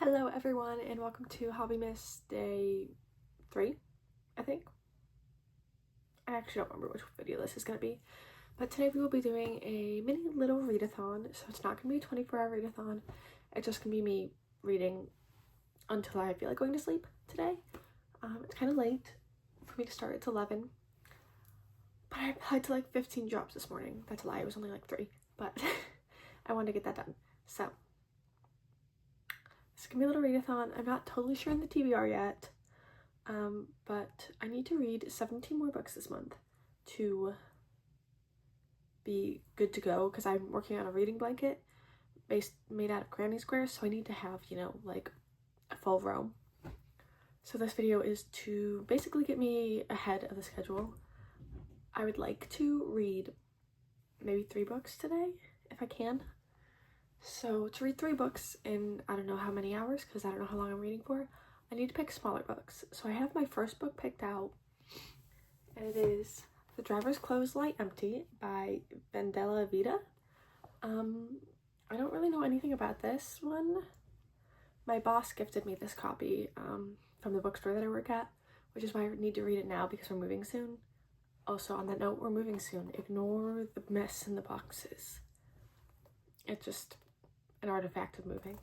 Hello everyone and welcome to hobbymas day 3, I think. I actually don't remember which video this is going to be, but today we will be doing a mini little readathon. So it's not going to be a 24-hour readathon, it's just going to be me reading until I feel like going to sleep today. It's kind of late for me to start, it's 11, but I applied to like 15 jobs this morning. That's a lie, it was only like 3, but I wanted to get that done. So it's gonna be a little readathon. I'm not totally sure on the TBR yet, but I need to read 17 more books this month to be good to go, because I'm working on a reading blanket made out of granny squares, so I need to have, you know, like a full row. So this video is to basically get me ahead of the schedule. I would like to read maybe 3 books today if I can. So to read 3 books in I don't know how many hours, because I don't know how long I'm reading for, I need to pick smaller books. So I have my first book picked out, and it is The Driver's Clothes Lie Empty by Vendela Vida. I don't really know anything about this one. My boss gifted me this copy from the bookstore that I work at, which is why I need to read it now because we're moving soon. Also, on that note, we're moving soon. Ignore the mess in the boxes. It's just an artifact of moving.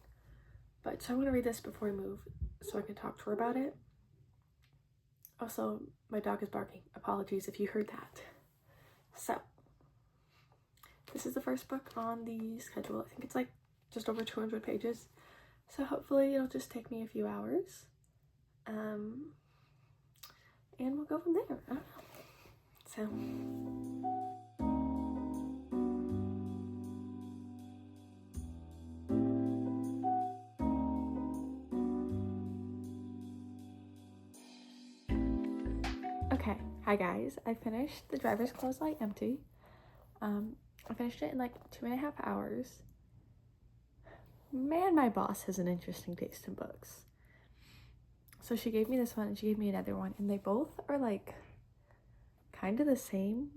But so I'm gonna read this before we move so I can talk to her about it. Also, my dog is barking. Apologies if you heard that. So this is the first book on the schedule. I think it's like just over 200 pages. So hopefully it'll just take me a few hours. And we'll go from there. I don't know. So okay, hi guys, I finished The Driver's Clothes Lie Empty. I finished it in like 2.5 hours. Man, my boss has an interesting taste in books. So she gave me this one and she gave me another one, and they both are like kind of the same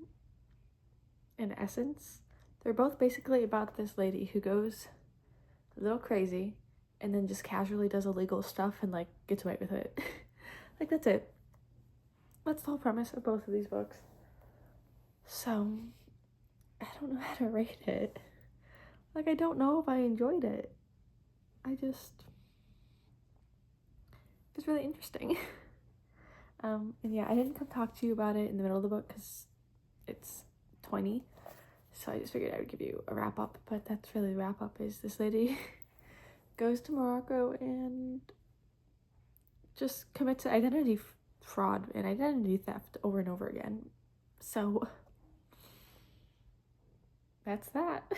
in essence. They're both basically about this lady who goes a little crazy and then just casually does illegal stuff and like gets away with it. Like that's it. That's the whole premise of both of these books. So I don't know how to rate it. Like, I don't know if I enjoyed it. It's really interesting. And yeah, I didn't come talk to you about it in the middle of the book because it's 20. So I just figured I would give you a wrap up, but that's really the wrap up. Is this lady goes to Morocco and just commits identity fraud and identity theft over and over again. So that's that.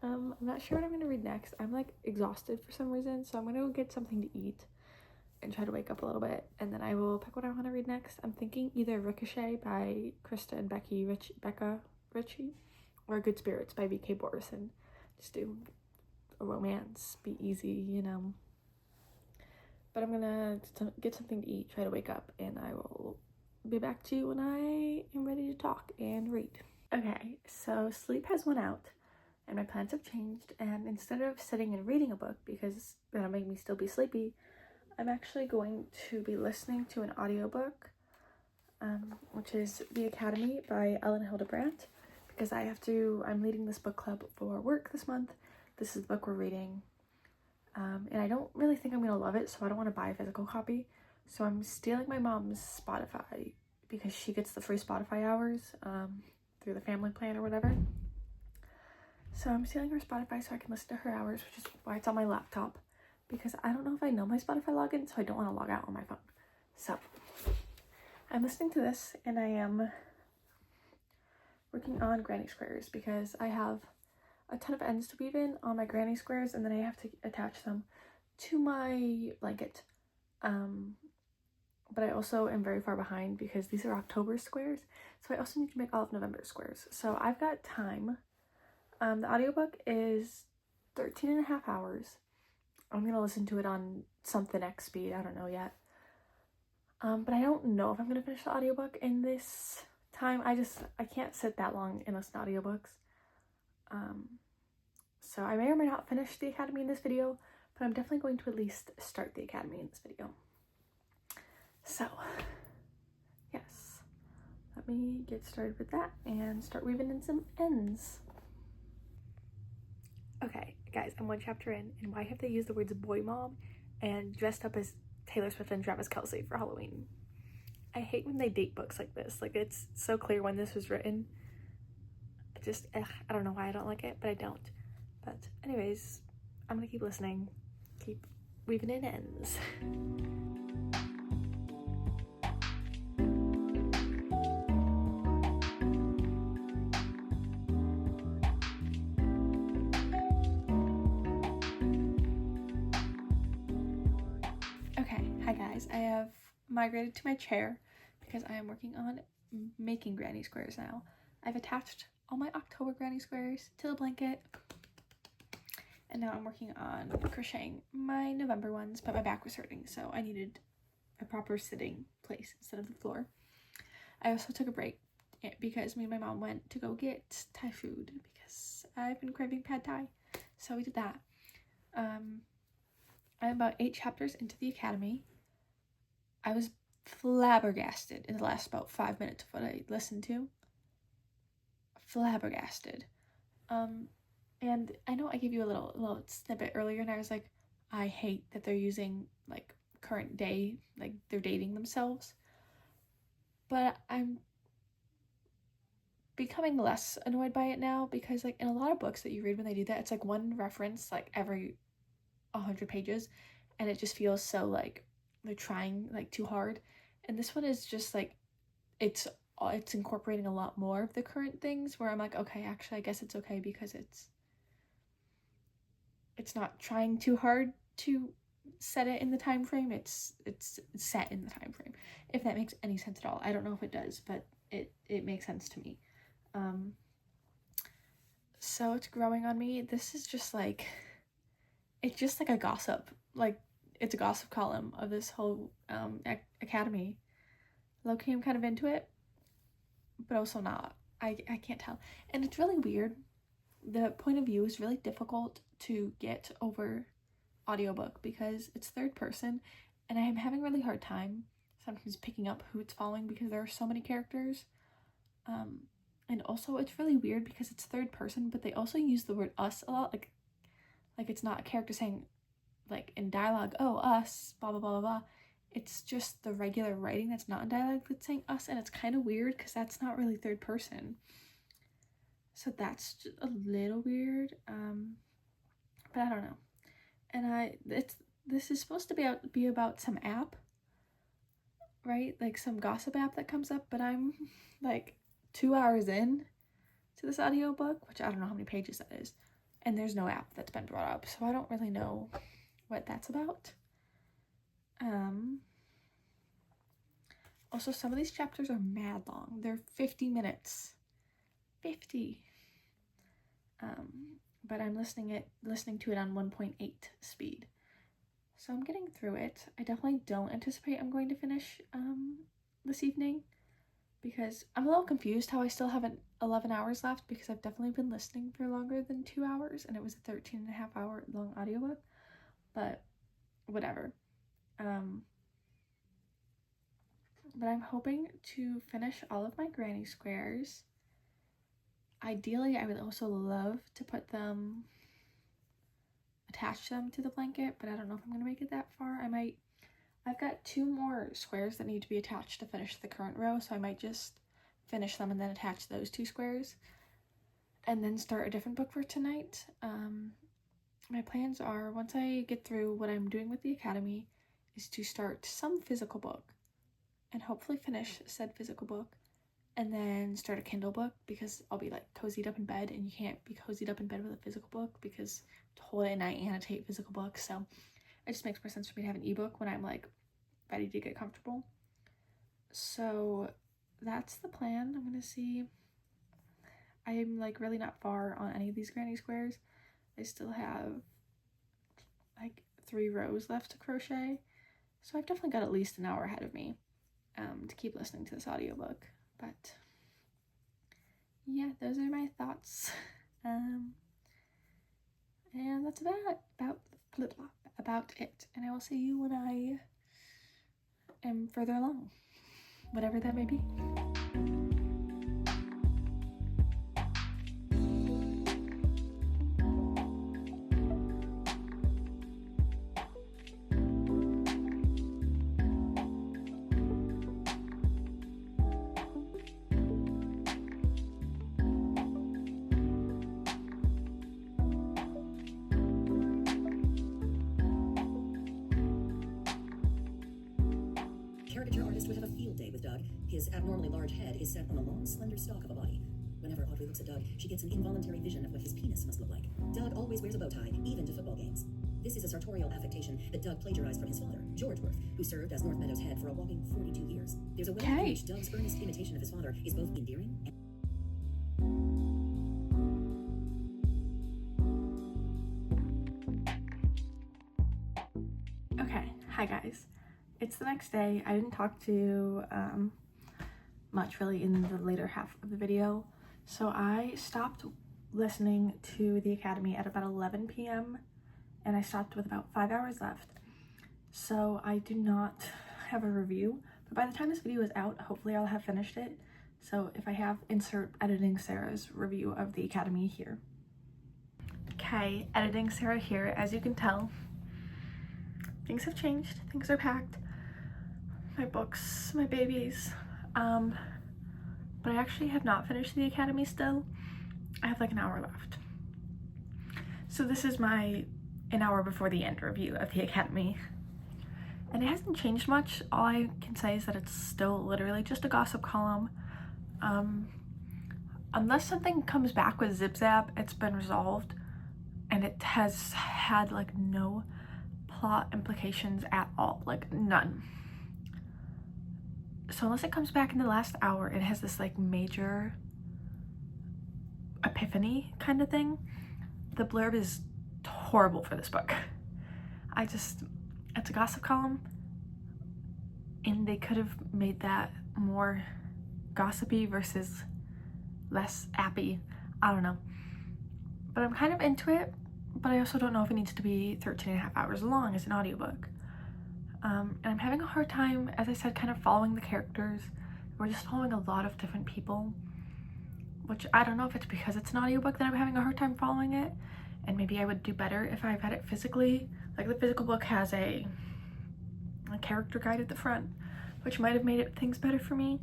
I'm not sure what I'm gonna read next. I'm like exhausted for some reason, so I'm gonna go get something to eat and try to wake up a little bit, and then I will pick what I want to read next. I'm thinking either Ricochet by Krista and Becca Ritchie, or Good Spirits by V.K. Borison. Just do a romance, be easy, you know. But I'm gonna get something to eat, try to wake up, and I will be back to you when I am ready to talk and read. Okay, so sleep has went out and my plans have changed, and instead of sitting and reading a book because that'll make me still be sleepy, I'm actually going to be listening to an audiobook, which is The Academy by Ellen Hildebrandt, because I'm leading this book club for work this month. This is the book we're reading, and I don't really think I'm gonna love it, so I don't want to buy a physical copy. So I'm stealing my mom's Spotify because she gets the free Spotify hours through the family plan or whatever. So I'm stealing her Spotify so I can listen to her hours, which is why it's on my laptop, because I don't know if I know my Spotify login, so I don't want to log out on my phone. So I'm listening to this, and I am working on granny squares because I have a ton of ends to weave in on my granny squares, and then I have to attach them to my blanket. But I also am very far behind because these are October squares, so I also need to make all of November squares. So I've got time. The audiobook is 13.5 hours. I'm gonna listen to it on something X speed, I don't know yet. But I don't know if I'm gonna finish the audiobook in this time. I can't sit that long and listen to audiobooks. So I may or may not finish The Academy in this video, but I'm definitely going to at least start the academy in this video. So yes, let me get started with that and start weaving in some ends. Okay, guys, I'm one chapter in, and why have they used the words boy mom and dressed up as Taylor Swift and Travis Kelce for Halloween? I hate when they date books like this. Like, it's so clear when this was written. I don't know why I don't like it, but I don't. But anyways, I'm gonna keep listening, keep weaving in ends. Okay, hi guys, I have migrated to my chair because I am working on making granny squares now. I've attached all my October granny squares to the blanket, and now I'm working on crocheting my November ones, but my back was hurting, so I needed a proper sitting place instead of the floor. I also took a break because me and my mom went to go get Thai food because I've been craving pad Thai, so we did that. I'm about 8 chapters into the academy. I was flabbergasted in the last about 5 minutes of what I listened to. Flabbergasted. And I know I gave you a little snippet earlier, and I was like, I hate that they're using like current day, like they're dating themselves. But I'm becoming less annoyed by it now because, like, in a lot of books that you read when they do that, it's like one reference like every 100 pages, and it just feels so like they're trying like too hard. And this one is just like it's incorporating a lot more of the current things, where I'm like, okay, actually I guess it's okay because it's not trying too hard to set it in the time frame. It's set in the time frame, if that makes any sense at all. I don't know if it does, but it makes sense to me. So it's growing on me. This is just like, it's just like a gossip, like it's a gossip column of this whole academy. Low-key, I'm kind of into it, but also not. I can't tell, and it's really weird. The point of view is really difficult to get over audiobook because it's third person, and I am having a really hard time sometimes picking up who it's following because there are so many characters. And also it's really weird because it's third person, but they also use the word us a lot, like it's not a character saying like in dialogue, oh, us, blah blah blah blah blah. It's just the regular writing that's not in dialogue that's saying us, and it's kind of weird because that's not really third person. So that's just a little weird. But I don't know. And this is supposed to be about some app, right? Like some gossip app that comes up, but I'm like 2 hours in to this audiobook, which I don't know how many pages that is, and there's no app that's been brought up, so I don't really know what that's about. Also, some of these chapters are mad long. They're 50 minutes. 50. But I'm listening to it on 1.8 speed. So I'm getting through it. I definitely don't anticipate I'm going to finish this evening because I'm a little confused how I still have 11 hours left, because I've definitely been listening for longer than 2 hours, and it was a 13.5-hour long audiobook, but whatever. But I'm hoping to finish all of my granny squares. Ideally, I would also love to attach them to the blanket, but I don't know if I'm going to make it that far. I've got 2 more squares that need to be attached to finish the current row, so I might just finish them and then attach those 2 squares and then start a different book for tonight. My plans are, once I get through what I'm doing with the academy, is to start some physical book and hopefully finish said physical book, and then start a Kindle book, because I'll be like cozied up in bed, and you can't be cozied up in bed with a physical book because the whole day and I annotate physical books, so it just makes more sense for me to have an ebook when I'm like ready to get comfortable. So that's the plan. I'm gonna see. I'm like really not far on any of these granny squares. I still have like 3 rows left to crochet, so I've definitely got at least an hour ahead of me to keep listening to this audiobook. But yeah, those are my thoughts. And that's about flip-flop. about it, and I will see you when I am further along, whatever that may be. Caricature artist would have a field day with Doug. His abnormally large head is set on the long, slender stalk of a body. Whenever Audrey looks at Doug, she gets an involuntary vision of what his penis must look like. Doug always wears a bow tie, even to football games. This is a sartorial affectation that Doug plagiarized from his father, George Worth, who served as North Meadows head for a whopping 42 years. There's a way in which Doug's earnest imitation of his father is both endearing and... Okay, hi guys. It's the next day. I didn't talk to much really in the later half of the video. So I stopped listening to the Academy at about 11 p.m. and I stopped with about 5 hours left. So I do not have a review, but by the time this video is out, hopefully I'll have finished it. So if I have, insert editing Sarah's review of the Academy here. Okay, editing Sarah here. As you can tell, things have changed, things are packed. My books, my babies, but I actually have not finished the Academy still. I have like an hour left. So this is my an hour before the end review of the Academy. And it hasn't changed much. All I can say is that it's still literally just a gossip column. Unless something comes back with Zip Zap, it's been resolved. And it has had like no plot implications at all, like none. So unless it comes back in the last hour, it has this like major epiphany kind of thing. The blurb is horrible for this book. It's a gossip column, and they could have made that more gossipy versus less appy. I don't know. But I'm kind of into it, but I also don't know if it needs to be 13 and a half hours long as an audiobook. And I'm having a hard time, as I said, kind of following the characters. We're just following a lot of different people, which I don't know if it's because it's an audiobook that I'm having a hard time following it, and maybe I would do better if I read it physically. Like the physical book has a character guide at the front, which might have made things better for me,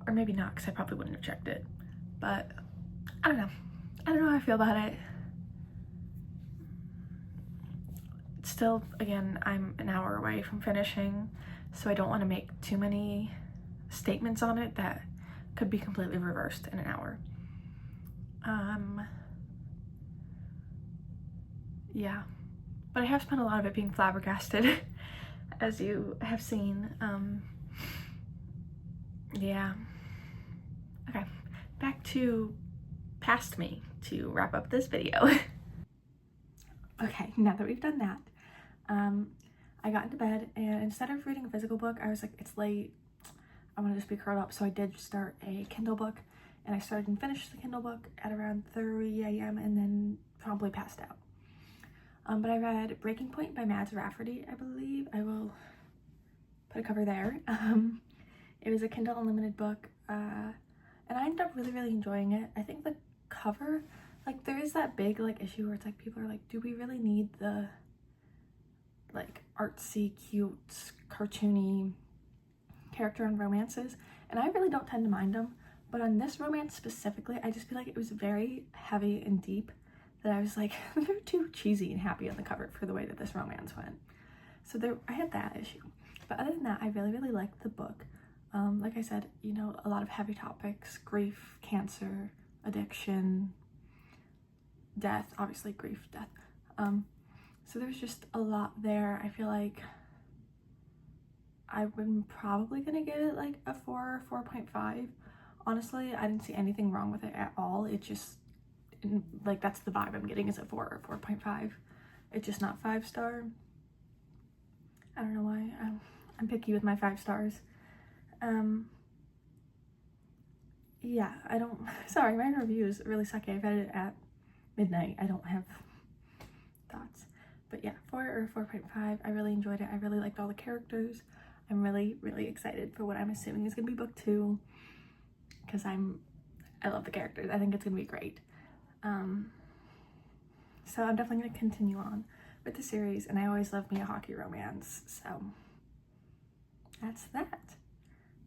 or maybe not, because I probably wouldn't have checked it. But I don't know. I don't know how I feel about it. Still, again, I'm an hour away from finishing, so I don't want to make too many statements on it that could be completely reversed in an hour. Yeah, but I have spent a lot of it being flabbergasted, as you have seen. Yeah. Okay, back to past me to wrap up this video. Okay, now that we've done that, I got into bed, and instead of reading a physical book, I was like, it's late, I want to just be curled up. So I did start a Kindle book, and I started and finished the Kindle book at around 3 a.m. and then promptly passed out. But I read Breaking Point by Mads Rafferty, I believe. I will put a cover there. It was a Kindle Unlimited book, and I ended up really enjoying it. I think the cover, like, there is that big like issue where it's like people are like, do we really need the like artsy, cute, cartoony character in romances? And I really don't tend to mind them, but on this romance specifically, I just feel like it was very heavy and deep, that I was like, they're too cheesy and happy on the cover for the way that this romance went. So I had that issue. But other than that, I really liked the book. Like I said, you know, a lot of heavy topics: grief, cancer, addiction, death, obviously grief, death. So there's just a lot there. I feel like I'm probably gonna give it like a 4 or 4.5. Honestly, I didn't see anything wrong with it at all. It just, like, that's the vibe I'm getting, is a 4 or 4.5. It's just not 5-star. I don't know why. I'm picky with my 5 stars. Yeah, sorry, my review is really sucky. I've edited it at midnight. I don't have thoughts. But yeah, 4 or 4.5. I really enjoyed it. I really liked all the characters. I'm really, really excited for what I'm assuming is gonna be book 2, because I love the characters. I think it's gonna be great. So I'm definitely gonna continue on with the series, and I always love me a hockey romance, so that's that.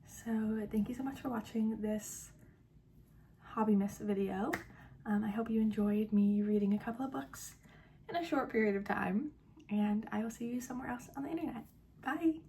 So thank you so much for watching this hobbymas video. I hope you enjoyed me reading a couple of books in a short period of time, and I will see you somewhere else on the internet. Bye!